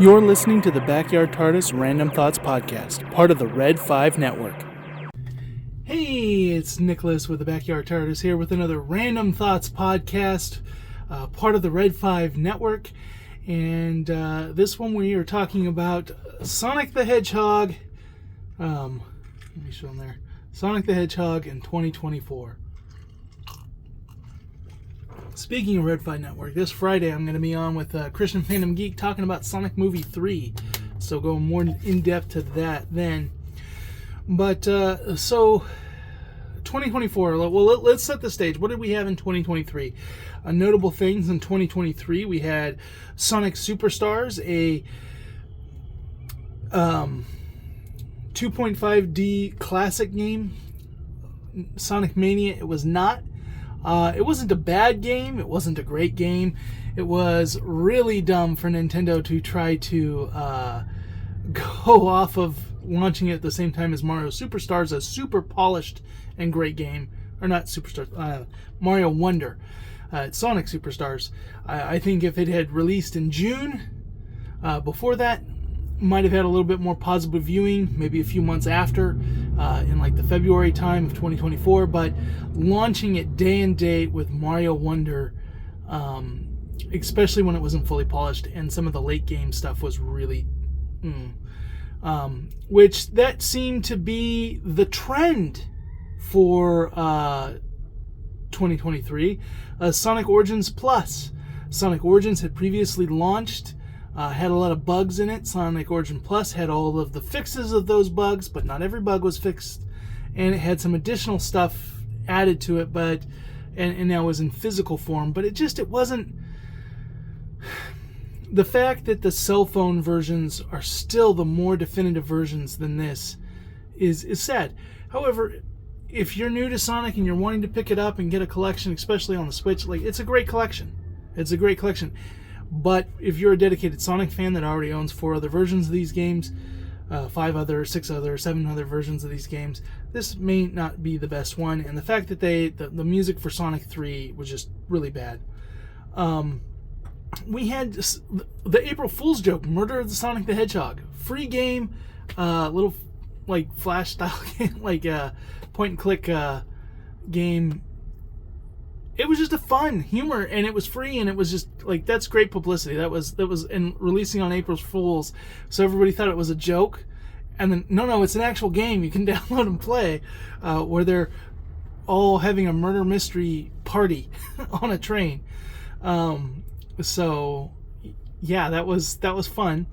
You're listening to the Backyard TARDIS Random Thoughts Podcast, part of the Red 5 Network. Hey, it's Nicholas with the Backyard TARDIS here with another Random Thoughts Podcast, part of the Red 5 Network. And this one we are talking about Sonic the Hedgehog. Let me show them there. Sonic the Hedgehog in 2024. Speaking of Red 5 Network, this Friday I'm going to be on with Christian Phantom Geek talking about Sonic Movie 3. So going more in depth to that then. But, so 2024, well, let's set the stage. What did we have in 2023? Notable things in 2023, we had Sonic Superstars, a 2.5D classic game. Sonic Mania, it was not. It wasn't a bad game. It wasn't a great game. It was really dumb for Nintendo to try to go off of launching it at the same time as Mario Superstars, a super polished and great game. Or not Superstars, Mario Wonder. It's Sonic Superstars. I think if it had released in June, before that, might have had a little bit more positive viewing, maybe a few months after, in like the February time of 2024, but launching it day and date with Mario Wonder, especially when it wasn't fully polished, and some of the late game stuff was really, which that seemed to be the trend for 2023. Sonic Origins Plus. Sonic Origins had previously launched, had a lot of bugs in it. Sonic Origin Plus had all of the fixes of those bugs, but not every bug was fixed. And it had some additional stuff added to it, but and now was in physical form. But it wasn't. The fact that the cell phone versions are still the more definitive versions than this is sad. However, if you're new to Sonic and you're wanting to pick it up and get a collection, especially on the Switch, like it's a great collection. It's a great collection. But if you're a dedicated Sonic fan that already owns 4 other versions of these games, 5 other, 6 other, 7 other versions of these games, this may not be the best one. And the fact that the music for Sonic 3 was just really bad. We had the April Fool's joke, Murder of the Sonic the Hedgehog. Free game, little like Flash style game, like point and click game. It was just a fun humor, and it was free, and it was just like, that's great publicity. That was in releasing on April Fool's, so everybody thought it was a joke, and then no, it's an actual game you can download and play, where they're all having a murder mystery party on a train. So yeah, that was fun.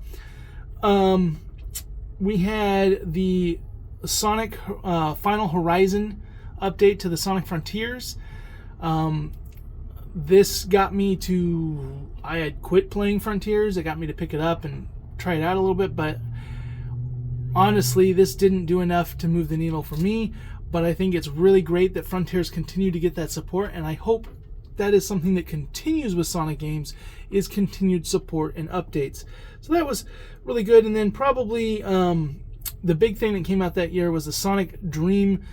We had the Sonic Final Horizon update to the Sonic Frontiers. This got me to, I had quit playing Frontiers. It got me to pick it up and try it out a little bit, but honestly, this didn't do enough to move the needle for me. But I think it's really great that Frontiers continue to get that support, and I hope that is something that continues with Sonic games, is continued support and updates. So that was really good. And then probably the big thing that came out that year was the Sonic Dream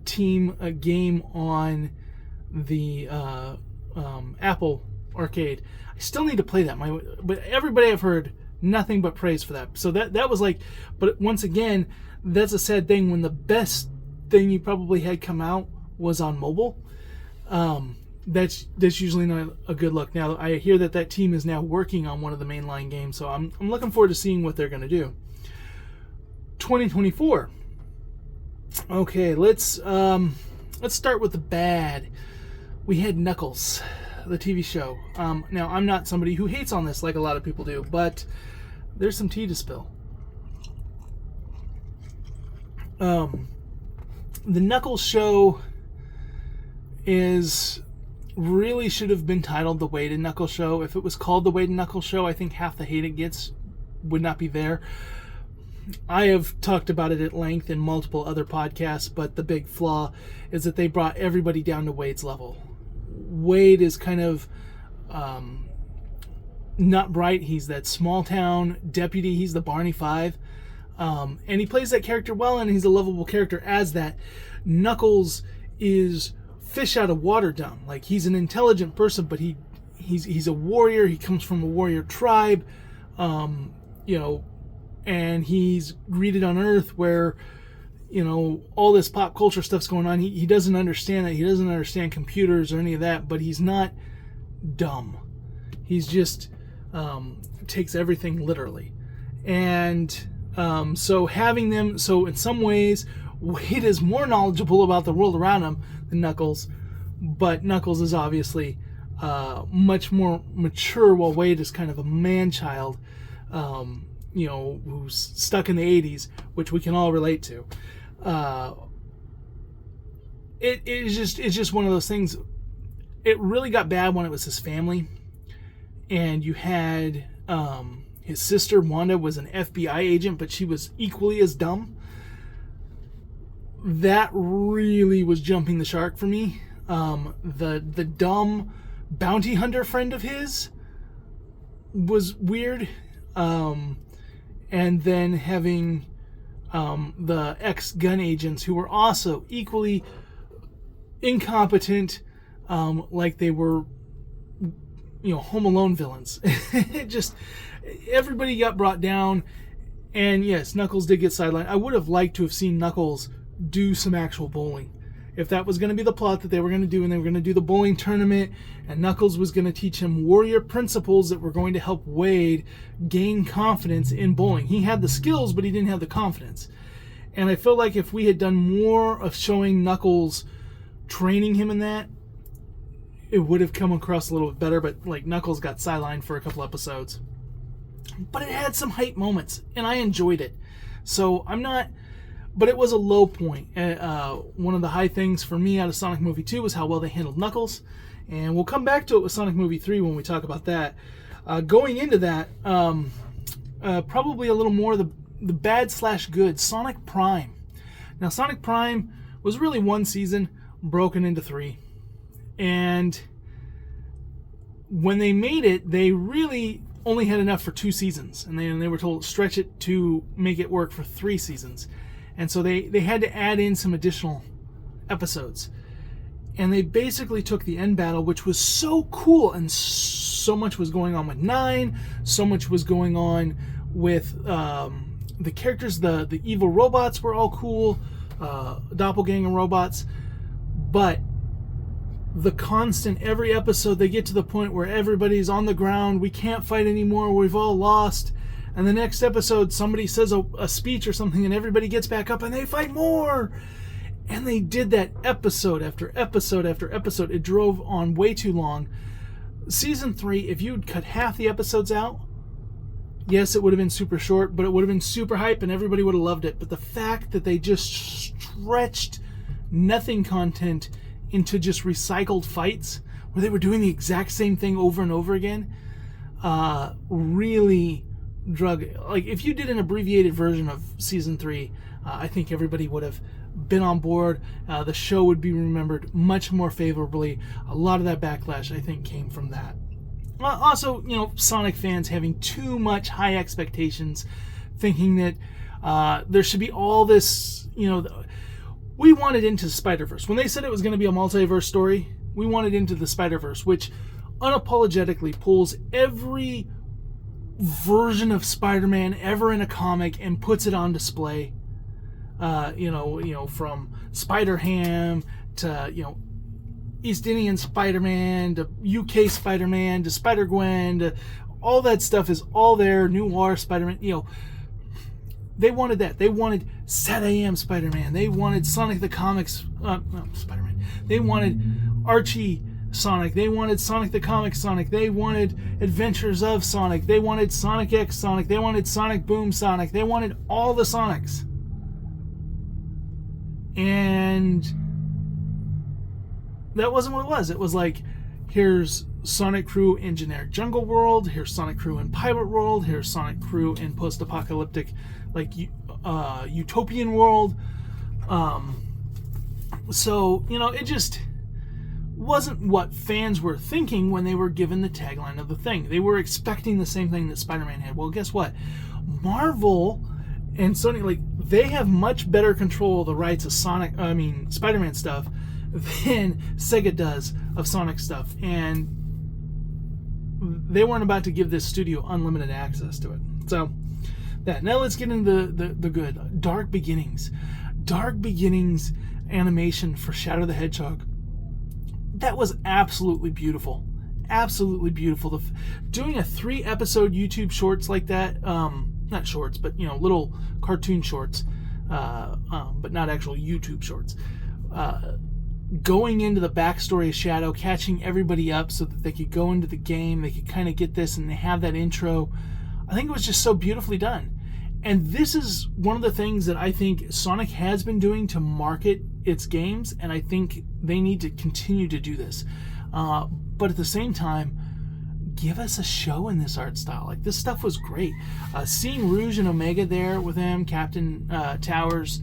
Team game on the Apple Arcade. I still need to play that, but everybody I've heard nothing but praise for that. So that was like, but once again, that's a sad thing when the best thing you probably had come out was on mobile. That's usually not a good look. Now I hear that team is now working on one of the mainline games, so I'm looking forward to seeing what they're going to do. 2024. Okay, let's start with the bad. We had Knuckles, the TV show. Now, I'm not somebody who hates on this like a lot of people do, but there's some tea to spill. The Knuckles show really should have been titled The Wade and Knuckles Show. If it was called The Wade and Knuckles Show, I think half the hate it gets would not be there. I have talked about it at length in multiple other podcasts, but the big flaw is that they brought everybody down to Wade's level. Wade is kind of not bright. He's that small town deputy. He's the Barney Five. And he plays that character well, and he's a lovable character as that. Knuckles is fish out of water dumb. Like, he's an intelligent person, but he's a warrior. He comes from a warrior tribe. you know, and he's greeted on Earth where, you know, all this pop culture stuff's going on. He doesn't understand that. He doesn't understand computers or any of that, but he's not dumb. He's just takes everything literally. And so having them, so in some ways, Wade is more knowledgeable about the world around him than Knuckles, but Knuckles is obviously much more mature, while Wade is kind of a man-child, you know, who's stuck in the 80s, which we can all relate to. It's just one of those things. It really got bad when it was his family, and you had his sister Wanda was an FBI agent, but she was equally as dumb. That really was jumping the shark for me. The dumb bounty hunter friend of his was weird. And then having the ex-gun agents who were also equally incompetent, like they were, you know, Home Alone villains. It just, everybody got brought down, and yes, Knuckles did get sidelined. I would have liked to have seen Knuckles do some actual bowling. If that was going to be the plot that they were going to do, and they were going to do the bowling tournament, and Knuckles was going to teach him warrior principles that were going to help Wade gain confidence in bowling. He had the skills, but he didn't have the confidence. And I feel like if we had done more of showing Knuckles training him in that, it would have come across a little bit better. But like, Knuckles got sidelined for a couple episodes. But it had some hype moments, and I enjoyed it. So I'm not... But it was a low point. One of the high things for me out of Sonic Movie 2 was how well they handled Knuckles. And we'll come back to it with Sonic Movie 3 when we talk about that. Going into that, probably a little more the bad/good, Sonic Prime. Now, Sonic Prime was really one season broken into 3. And when they made it, they really only had enough for 2 seasons. And they were told to stretch it to make it work for 3 seasons. And so they had to add in some additional episodes. And they basically took the end battle, which was so cool, and so much was going on with 9, so much was going on with the characters, the evil robots were all cool, doppelganger robots, but the constant, every episode they get to the point where everybody's on the ground, we can't fight anymore, we've all lost. And the next episode, somebody says a speech or something, and everybody gets back up and they fight more. And they did that episode after episode after episode. It drove on way too long. Season 3, if you'd cut half the episodes out, yes, it would have been super short, but it would have been super hype and everybody would have loved it. But the fact that they just stretched nothing content into just recycled fights, where they were doing the exact same thing over and over again, really... Like, if you did an abbreviated version of season 3, I think everybody would have been on board. The show would be remembered much more favorably. A lot of that backlash, I think, came from that. Also, you know, Sonic fans having too much high expectations, thinking that there should be all this, you know, we wanted into Spider-Verse. When they said it was going to be a multiverse story, we wanted into the Spider-Verse, which unapologetically pulls every version of Spider-Man ever in a comic and puts it on display. You know, from Spider-Ham to, you know, East Indian Spider-Man to UK Spider-Man to Spider-Gwen to all that stuff is all there. Noir Spider-Man, you know, they wanted that. They wanted SatAM Spider-Man. They wanted Sonic the Comics, Spider-Man. They wanted Archie Sonic. They wanted Sonic the Comics Sonic. They wanted Adventures of Sonic. They wanted Sonic X Sonic. They wanted Sonic Boom Sonic. They wanted all the Sonics. And that wasn't what it was. It was like, here's Sonic Crew in generic jungle world. Here's Sonic Crew in pirate world. Here's Sonic Crew in post-apocalyptic, like, utopian world. So, you know, it just... wasn't what fans were thinking when they were given the tagline of the thing. They were expecting the same thing that Spider-Man had. Well, guess what? Marvel and Sony, like, they have much better control of the rights of Spider-Man stuff than Sega does of Sonic stuff. And they weren't about to give this studio unlimited access to it. So that. Now let's get into the good. Dark Beginnings. Dark Beginnings animation for Shadow the Hedgehog. That was absolutely beautiful. Absolutely beautiful. Doing a 3-episode YouTube shorts like that, not shorts, but little cartoon shorts, but not actual YouTube shorts. Going into the backstory of Shadow, catching everybody up so that they could go into the game, they could kind of get this, and they have that intro. I think it was just so beautifully done. And this is one of the things that I think Sonic has been doing to market its games, and I think they need to continue to do this. But at the same time, give us a show in this art style. Like, this stuff was great. Seeing Rouge and Omega there with him, Captain Towers,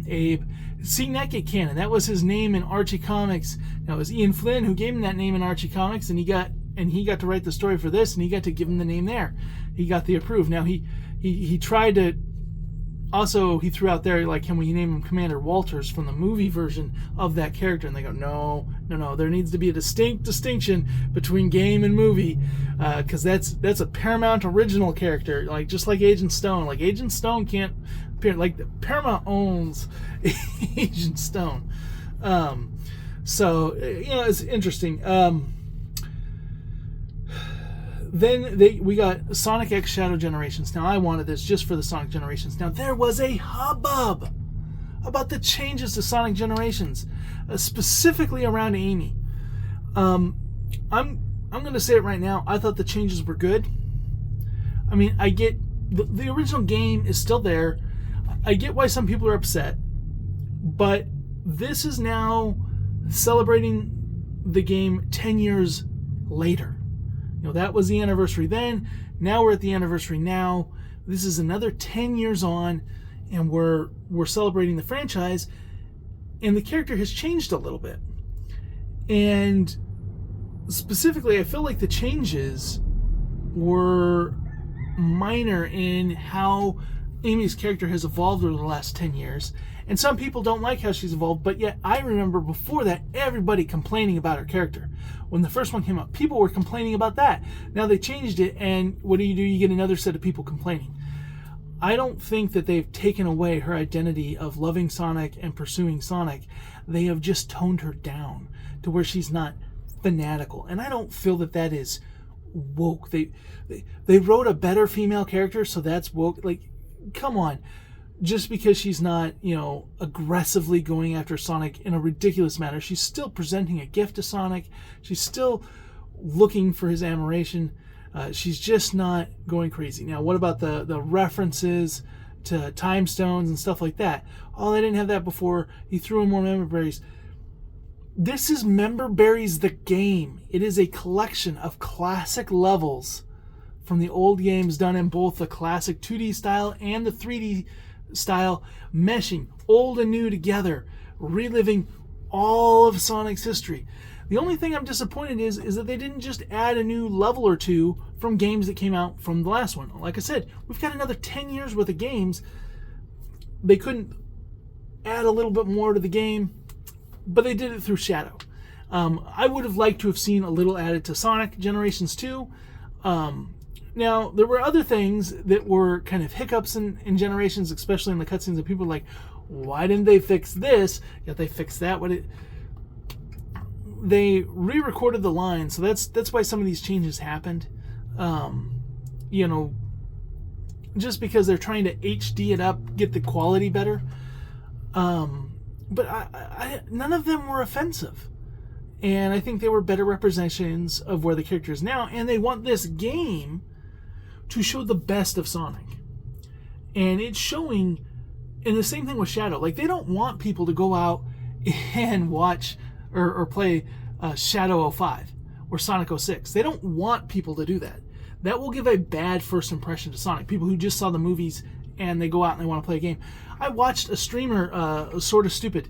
Abe, seeing that get canon. That was his name in Archie Comics. Now, it was Ian Flynn who gave him that name in Archie Comics, and he got to write the story for this, and he got to give him the name there. He got the approved. Now, he tried to... Also, he threw out there, like, can we name him Commander Walters from the movie version of that character? And they go, no. There needs to be a distinction between game and movie, because that's a Paramount original character, like just like Agent Stone. Like, Agent Stone can't appear. Like, Paramount owns Agent Stone. So it's interesting. Then we got Sonic X Shadow Generations. Now, I wanted this just for the Sonic Generations. Now, there was a hubbub about the changes to Sonic Generations, specifically around Amy. I'm going to say it right now. I thought the changes were good. I mean, I get the original game is still there. I get why some people are upset, but this is now celebrating the game 10 years later. That was the anniversary then. Now we're at the anniversary now. This is another 10 years on, and we're celebrating the franchise, and the character has changed a little bit. And specifically, I feel like the changes were minor in how Amy's character has evolved over the last 10 years. And some people don't like how she's evolved, but yet I remember before that, everybody complaining about her character. When the first one came out, people were complaining about that. Now they changed it, and what do? You get another set of people complaining. I don't think that they've taken away her identity of loving Sonic and pursuing Sonic. They have just toned her down to where she's not fanatical. And I don't feel that is woke. They wrote a better female character, so that's woke. Like, come on. Just because she's not, aggressively going after Sonic in a ridiculous manner, she's still presenting a gift to Sonic. She's still looking for his admiration. She's just not going crazy. Now, what about the references to time stones and stuff like that? Oh, they didn't have that before. He threw in more member berries. This is Member Berries the game. It is a collection of classic levels from the old games done in both the classic 2D style and the 3D style, meshing old and new together, reliving all of Sonic's history. The only thing I'm disappointed is that they didn't just add a new level or two from games that came out from the last one. Like I said, we've got another 10 years worth of games. They couldn't add a little bit more to the game, but they did it through Shadow. I would have liked to have seen a little added to Sonic Generations 2. Now, there were other things that were kind of hiccups in Generations, especially in the cutscenes, that people were like, why didn't they fix this? Yet they fixed that. They re-recorded the line, so that's why some of these changes happened. Just because they're trying to HD it up, get the quality better. But none of them were offensive. And I think they were better representations of where the character is now. And they want this game to show the best of Sonic. And it's showing, and the same thing with Shadow. Like, they don't want people to go out and watch or play Shadow 05 or Sonic 06. They don't want people to do that. That will give a bad first impression to Sonic. People who just saw the movies and they go out and they want to play a game. I watched a streamer, Sort of Stupid.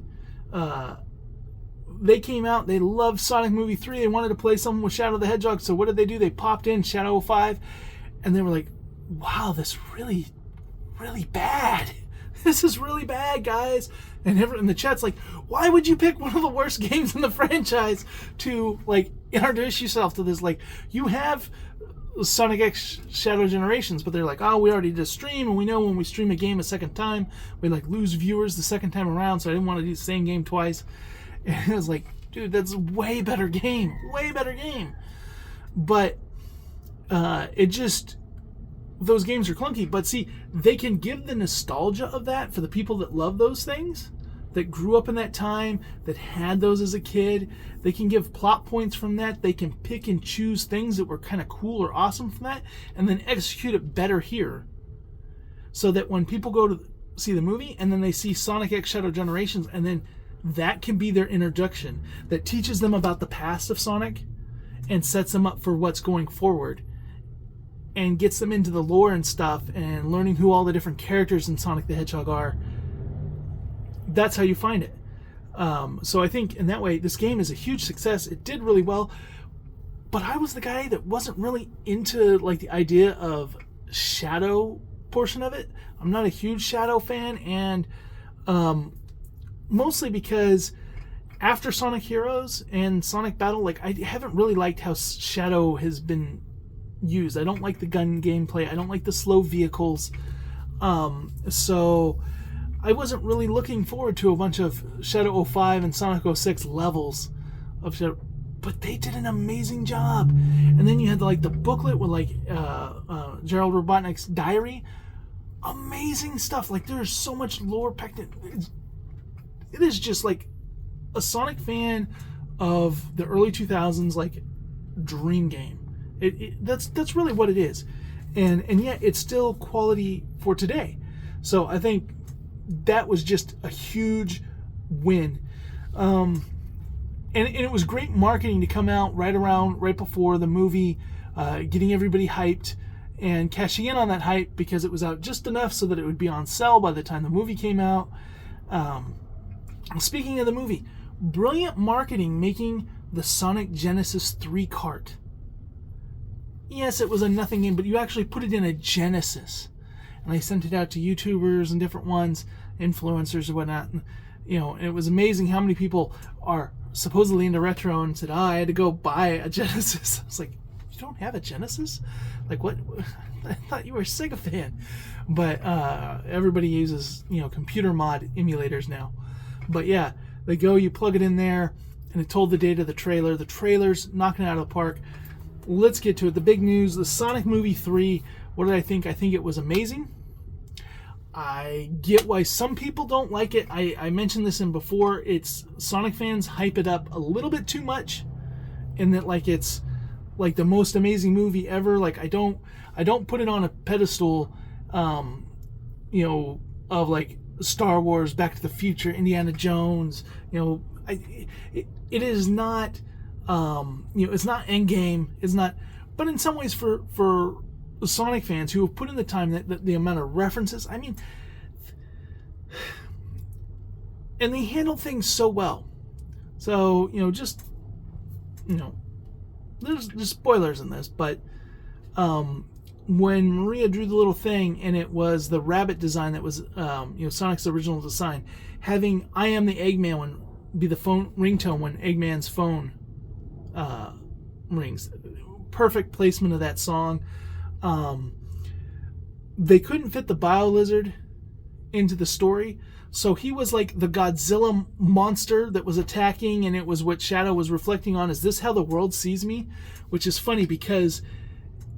They came out, they loved Sonic Movie 3, they wanted to play something with Shadow the Hedgehog, so what did they do? They popped in Shadow 05, and they were like, wow, this really, really bad. This is really bad, guys. And in the chat's like, why would you pick one of the worst games in the franchise to like introduce yourself to this? Like, you have Sonic X Shadow Generations, but they're like, oh, we already did a stream, and we know when we stream a game a second time, we like lose viewers the second time around, so I didn't want to do the same game twice. And it was like, dude, that's a way better game. But it just, those games are clunky. But see, they can give the nostalgia of that for the people that love those things, that grew up in that time, that had those as a kid. They can give plot points from that. They can pick and choose things that were kind of cool or awesome from that, and then execute it better here. So that when people go to see the movie, and then they see Sonic X Shadow Generations, and then that can be their introduction, that teaches them about the past of Sonic, and sets them up for what's going forward, and gets them into the lore and stuff, and learning who all the different characters in Sonic the Hedgehog are. That's how you find it. So I think in that way, this game is a huge success. It did really well, but I was the guy that wasn't really into like the idea of Shadow portion of it. I'm not a huge Shadow fan, and mostly because after Sonic Heroes and Sonic Battle, like I haven't really liked how Shadow has been used. I don't like the gun gameplay. I don't like the slow vehicles. So I wasn't really looking forward to a bunch of Shadow 05 and Sonic 06 levels of Shadow, but they did an amazing job. And then you had like the booklet with like Gerald Robotnik's diary. Amazing stuff. Like there's so much lore packed in. It is just like a Sonic fan of the early 2000s, like dream game. That's really what it is, and yet it's still quality for today. So I think that was just a huge win, and it was great marketing to come out right before the movie, getting everybody hyped and cashing in on that hype because it was out just enough so that it would be on sale by the time the movie came out. Speaking of the movie, brilliant marketing making the Sonic Genesis 3 cart. Yes, it was a nothing game, but you actually put it in a Genesis. And I sent it out to YouTubers and different ones, influencers and whatnot. And, it was amazing how many people are supposedly into retro and said, I had to go buy a Genesis. I was like, you don't have a Genesis? Like, what? I thought you were a Sega fan. But everybody uses, computer mod emulators now. But yeah, they go, you plug it in there, and it told the date of the trailer. The trailer's knocking it out of the park. Let's get to it. The big news, the Sonic Movie 3. What did I think? I think it was amazing. I get why some people don't like it. I mentioned this in before. It's Sonic fans hype it up a little bit too much, and that like it's like the most amazing movie ever. Like I don't put it on a pedestal, of like Star Wars, Back to the Future, Indiana Jones. It is not. It's not Endgame. It's not. But in some ways, for Sonic fans who have put in the time, that the amount of references, I mean, and they handle things so well. So there's spoilers in this, but when Maria drew the little thing and it was the rabbit design that was Sonic's original design, having "I Am the Eggman" be the phone ringtone when Eggman's phone rings. Perfect placement of that song. They couldn't fit the Bio-Lizard into the story, so he was like the Godzilla monster that was attacking, and it was what Shadow was reflecting on. Is this how the world sees me? Which is funny because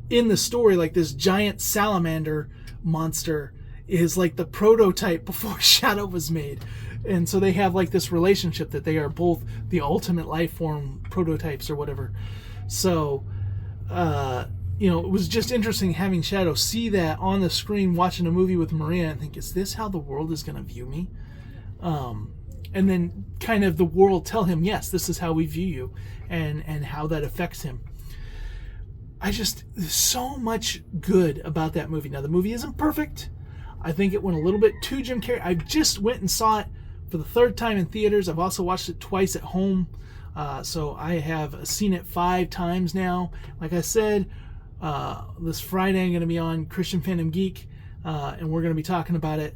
in the story, like this giant salamander monster is like the prototype before Shadow was made. And so they have like this relationship that they are both the ultimate life form prototypes or whatever. So, it was just interesting having Shadow see that on the screen watching a movie with Maria and think, is this how the world is going to view me? And then kind of the world tell him, yes, this is how we view you, and how that affects him. There's so much good about that movie. Now, the movie isn't perfect. I think it went a little bit too Jim Carrey. I just went and saw it for the third time in theaters. I've also watched it twice at home. So I have seen it 5 times now. Like I said, this Friday I'm going to be on Christian Fandom Geek, and we're going to be talking about it.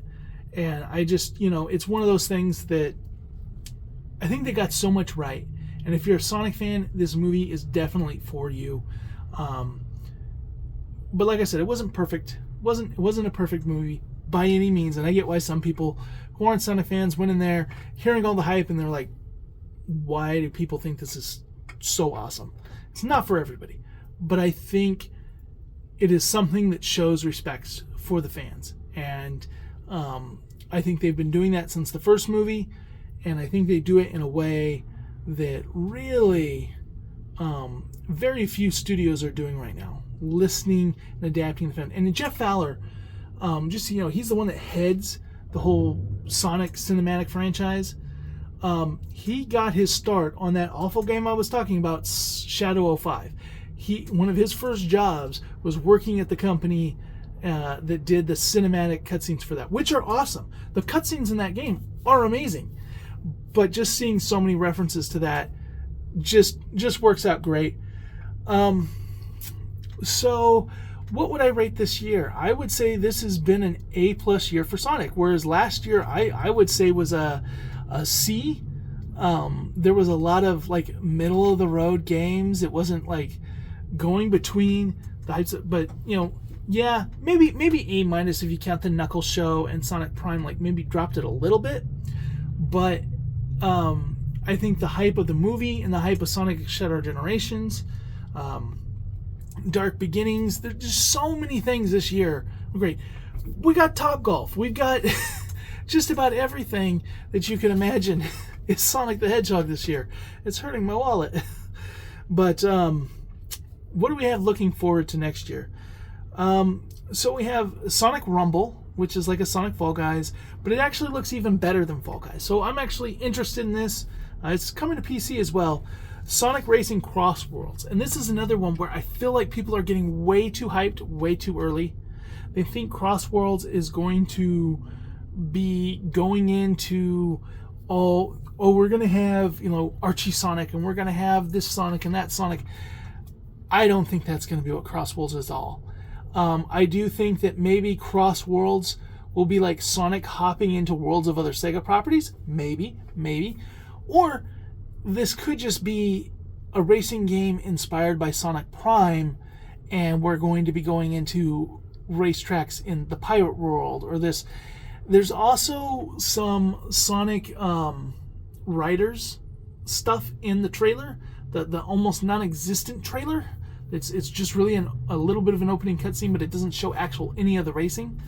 And I just, it's one of those things that I think they got so much right. And if you're a Sonic fan, this movie is definitely for you. But like I said, it wasn't perfect. It wasn't a perfect movie by any means. And I get why some people who aren't Sonic fans went in there hearing all the hype and they're like, why do people think this is so awesome? It's not for everybody. But I think it is something that shows respect for the fans. And I think they've been doing that since the first movie. And I think they do it in a way that really very few studios are doing right now. Listening and adapting the film. And Jeff Fowler, just so you know, he's the one that heads the whole Sonic cinematic franchise. He got his start on that awful game I was talking about, Shadow 05. One of his first jobs was working at the company that did the cinematic cutscenes for that, which are awesome. The cutscenes in that game are amazing, but just seeing so many references to that just works out great. So what would I rate this year? I would say this has been an A+ year for Sonic, whereas last year I would say was a C. There was a lot of like middle of the road games. It wasn't like going between the heights, but yeah, maybe A- if you count the Knuckles show and Sonic Prime, like maybe dropped it a little bit. But I think the hype of the movie and the hype of Sonic Shadow Generations, Dark Beginnings, there's just so many things this year. Great. We got Topgolf. We've got just about everything that you can imagine is Sonic the Hedgehog this year. It's hurting my wallet. But what do we have looking forward to next year? So we have Sonic Rumble, which is like a Sonic Fall Guys, but it actually looks even better than Fall Guys. So I'm actually interested in this. It's coming to PC as well. Sonic Racing Cross Worlds. And this is another one where I feel like people are getting way too hyped way too early. They think Cross Worlds is going to be going into, we're going to have, Archie Sonic, and we're going to have this Sonic and that Sonic. I don't think that's going to be what Cross Worlds is all. I do think that maybe Cross Worlds will be like Sonic hopping into worlds of other Sega properties. Maybe. Or this could just be a racing game inspired by Sonic Prime, and we're going to be going into racetracks in the Pirate World, or this. There's also some Sonic Riders stuff in the trailer, the almost non-existent trailer. It's just really a little bit of an opening cutscene, but it doesn't show any of the racing.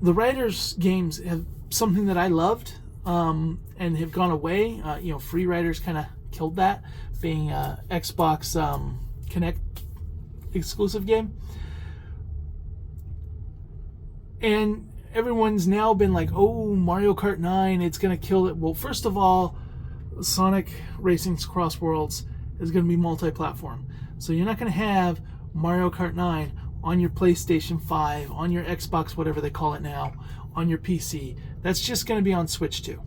The Riders games have something that I loved and have gone away. Free Riders kind of killed that, being Xbox Kinect exclusive game. And everyone's now been like, oh, Mario Kart 9, it's going to kill it. Well, first of all, Sonic Racing's Cross Worlds is going to be multi-platform. So you're not going to have Mario Kart 9 on your PlayStation 5, on your Xbox, whatever they call it now, on your PC. That's just going to be on Switch too.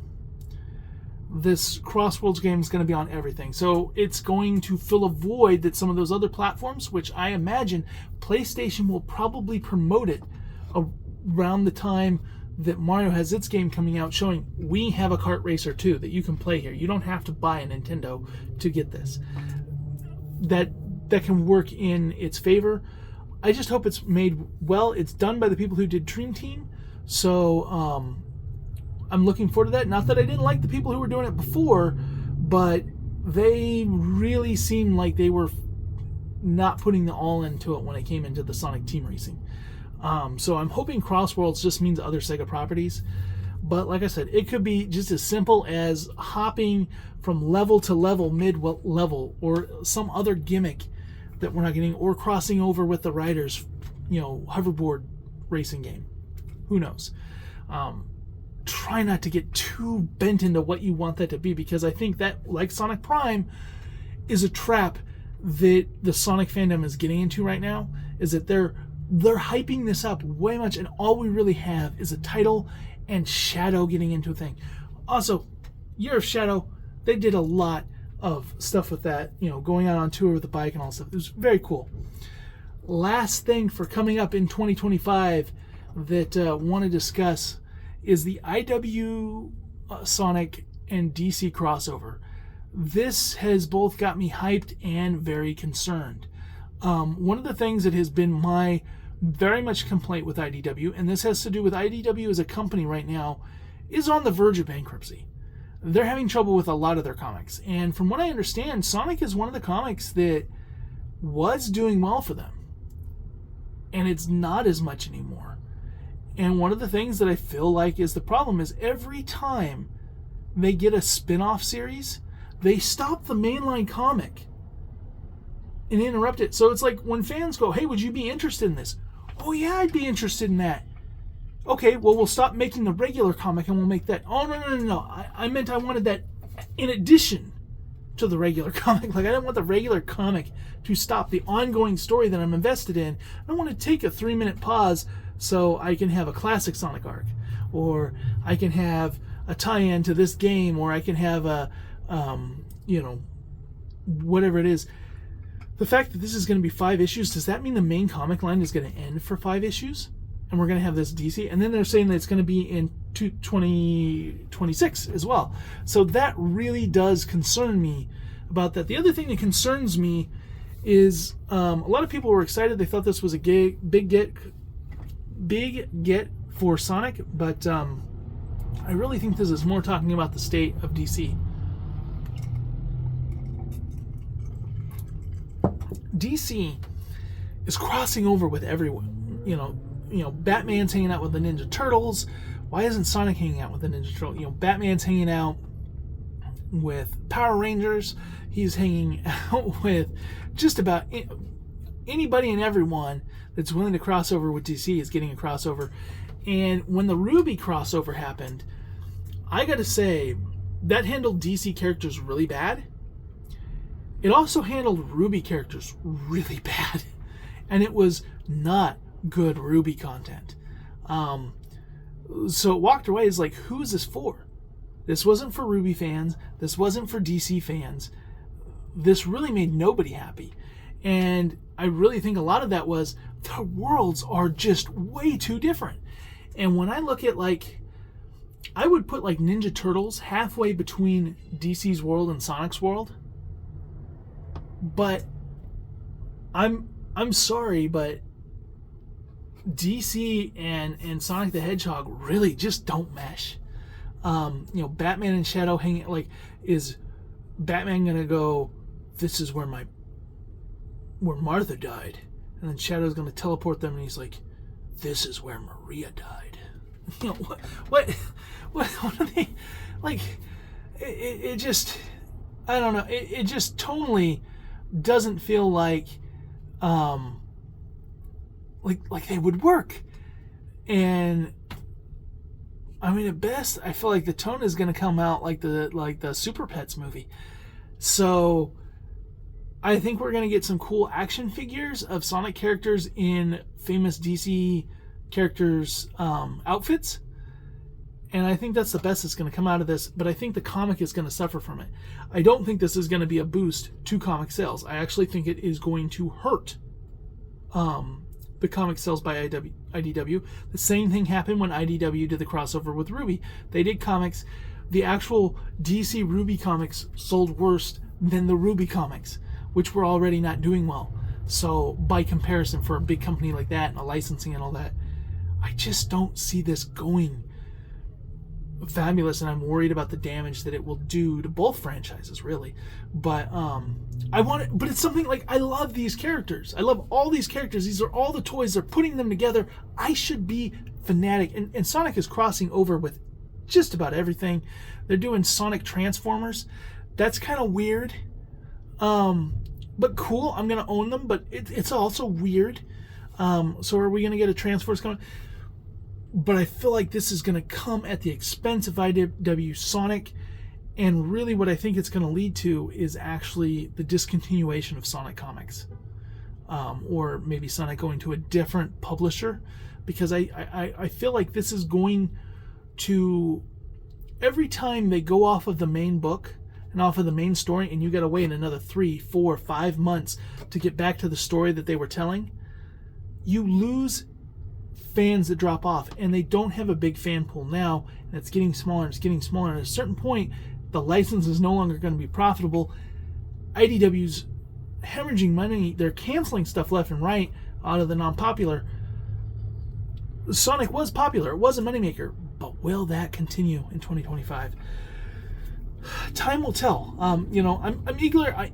This Cross Worlds game is going to be on everything. So it's going to fill a void that some of those other platforms, which I imagine PlayStation will probably promote it around the time that Mario has its game coming out, showing we have a kart racer too that you can play here. You don't have to buy a Nintendo to get this. That can work in its favor. I just hope it's made well. It's done by the people who did Dream Team, so I'm looking forward to that. Not that I didn't like the people who were doing it before, but they really seemed like they were not putting the all into it when it came into the Sonic Team Racing. So I'm hoping Cross Worlds just means other Sega properties. But like I said, it could be just as simple as hopping from level to level, mid-level, or some other gimmick that we're not getting, or crossing over with the Riders, hoverboard racing game. Who knows? Try not to get too bent into what you want that to be, because I think that, like Sonic Prime, is a trap that the Sonic fandom is getting into right now, is that they're hyping this up way much, and all we really have is a title and Shadow getting into a thing. Also, Year of Shadow, they did a lot of stuff with that, going out on tour with the bike and all that stuff. It was very cool. Last thing for coming up in 2025, that want to discuss is the IW Sonic and DC crossover. This has both got me hyped and very concerned. One of the things that has been my very much complaint with IDW, and this has to do with IDW as a company right now, is on the verge of bankruptcy. They're having trouble with a lot of their comics. And from what I understand, Sonic is one of the comics that was doing well for them. And it's not as much anymore. And one of the things that I feel like is the problem is every time they get a spin-off series, they stop the mainline comic and interrupt it. So it's like when fans go, hey, would you be interested in this? Oh yeah, I'd be interested in that. Okay, well, we'll stop making the regular comic and we'll make that. Oh, no. I meant I wanted that in addition to the regular comic. Like, I didn't want the regular comic to stop the ongoing story that I'm invested in. I want to take a 3-minute pause so I can have a classic Sonic arc, or I can have a tie-in to this game, or I can have a, whatever it is. The fact that this is going to be 5 issues, does that mean the main comic line is going to end for 5 issues? And we're going to have this DC? And then they're saying that it's going to be in 2026 as well. So that really does concern me about that. The other thing that concerns me is a lot of people were excited. They thought this was a big get for Sonic, but I really think this is more talking about the state of DC. DC is crossing over with everyone. Batman's hanging out with the Ninja Turtles. Why isn't Sonic hanging out with the Ninja Turtles? Batman's hanging out with Power Rangers. He's hanging out with just about anybody and everyone that's willing to cross over with DC is getting a crossover. And when the Ruby crossover happened, I gotta say, that handled DC characters really bad. It also handled Ruby characters really bad. And it was not good Ruby content. So it walked away as like, who is this for? This wasn't for Ruby fans. This wasn't for DC fans. This really made nobody happy. And I really think a lot of that was the worlds are just way too different. And when I look at I would put Ninja Turtles halfway between DC's world and Sonic's world. But I'm sorry, but DC and Sonic the Hedgehog really just don't mesh. Batman and Shadow hanging, is Batman gonna go, this is where Martha died, and then Shadow's gonna teleport them and he's like, this is where Maria died. What are they, it just, I don't know, it just totally doesn't feel like they would work. And I mean, at best, I feel like the tone is going to come out like the Super Pets movie. So I think we're going to get some cool action figures of Sonic characters in famous DC characters' outfits. And I think that's the best that's going to come out of this. But I think the comic is going to suffer from it. I don't think this is going to be a boost to comic sales. I actually think it is going to hurt the comic sales by IDW. The same thing happened when IDW did the crossover with Ruby. They did comics. The actual DC Ruby comics sold worse than the Ruby comics, which were already not doing well. So by comparison, for a big company like that and a licensing and all that, I just don't see this going fabulous, and I'm worried about the damage that it will do to both franchises, really. But but it's something I love these characters. I love all these characters. These are all the toys. They're putting them together. I should be fanatic. And Sonic is crossing over with just about everything. They're doing Sonic Transformers. That's kind of weird. But cool. I'm going to own them, but it's also weird. So are we going to get a Transformers coming? But I feel like this is going to come at the expense of IDW Sonic, and really what I think it's going to lead to is actually the discontinuation of Sonic comics, or maybe Sonic going to a different publisher, because I feel like this is going to, every time they go off of the main book and off of the main story, and you got to wait another 3, 4, 5 months to get back to the story that they were telling, you lose fans that drop off, and they don't have a big fan pool now, and it's getting smaller, and it's getting smaller. And at a certain point, the license is no longer going to be profitable. IDW's hemorrhaging money. They're canceling stuff left and right out of the non-popular. Sonic was popular. It was a moneymaker. But will that continue in 2025? Time will tell. I'm eager. I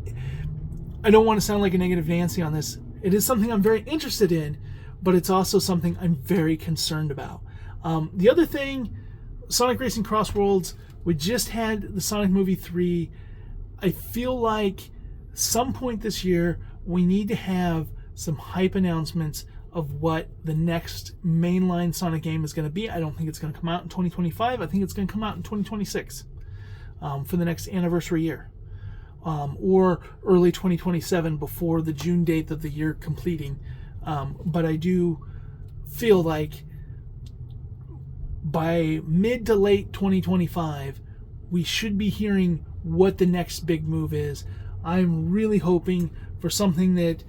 don't want to sound like a negative Nancy on this. It is something I'm very interested in, but it's also something I'm very concerned about. The other thing, Sonic Racing Cross Worlds, we just had the Sonic Movie 3. I feel like some point this year we need to have some hype announcements of what the next mainline Sonic game is going to be. I don't think it's going to come out in 2025. I think it's going to come out in 2026 for the next anniversary year. Or early 2027 before the June date of the year completing. But I do feel like by mid to late 2025, we should be hearing what the next big move is. I'm really hoping for something that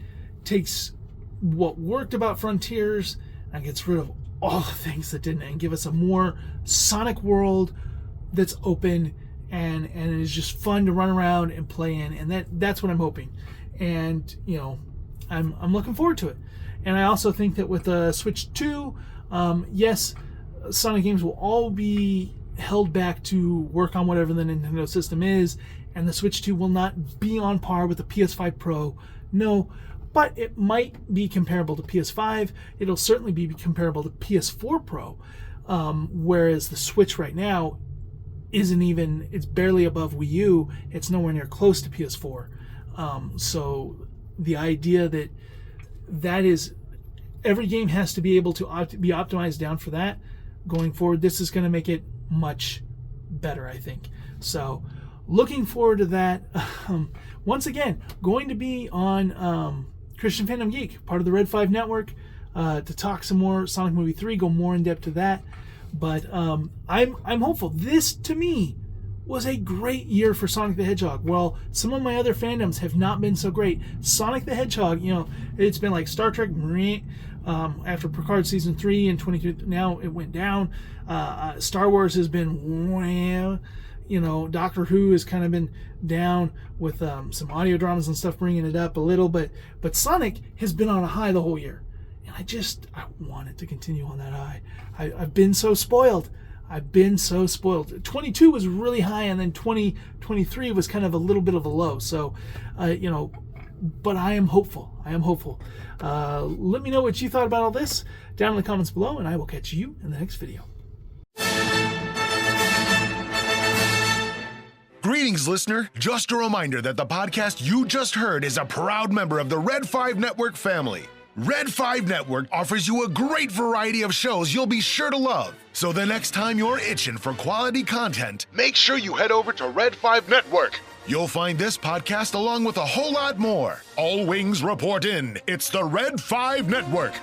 takes what worked about Frontiers and gets rid of all the things that didn't, and give us a more Sonic world that's open and is just fun to run around and play in, and that's what I'm hoping. And I'm looking forward to it. And I also think that with Switch 2, yes, Sonic games will all be held back to work on whatever the Nintendo system is, and the Switch 2 will not be on par with the PS5 Pro. No, but it might be comparable to PS5. It'll certainly be comparable to PS4 Pro, whereas the Switch right now isn't even, it's barely above Wii U. It's nowhere near close to PS4. So the idea that is, every game has to be able to be optimized down for that going forward. This is going to make it much better, I think. So looking forward to that. Once again, going to be on Christian Fandom Geek, part of the Red 5 Network, to talk some more Sonic Movie 3, go more in depth to that. But I'm hopeful. This, to me, was a great year for Sonic the Hedgehog. Well, some of my other fandoms have not been so great. Sonic the Hedgehog, it's been like Star Trek, after Picard Season 3 and 22, now it went down. Star Wars has been, Doctor Who has kind of been down with some audio dramas and stuff bringing it up a little, but Sonic has been on a high the whole year. And I want it to continue on that high. I've been so spoiled. 22 was really high, and then 2023 was kind of a little bit of a low. So, but I am hopeful. Let me know what you thought about all this down in the comments below, and I will catch you in the next video. Greetings, listener. Just a reminder that the podcast you just heard is a proud member of the Red 5 Network family. Red 5 Network offers you a great variety of shows you'll be sure to love. So the next time you're itching for quality content, make sure you head over to Red 5 Network. You'll find this podcast along with a whole lot more. All wings report in. It's the Red 5 Network.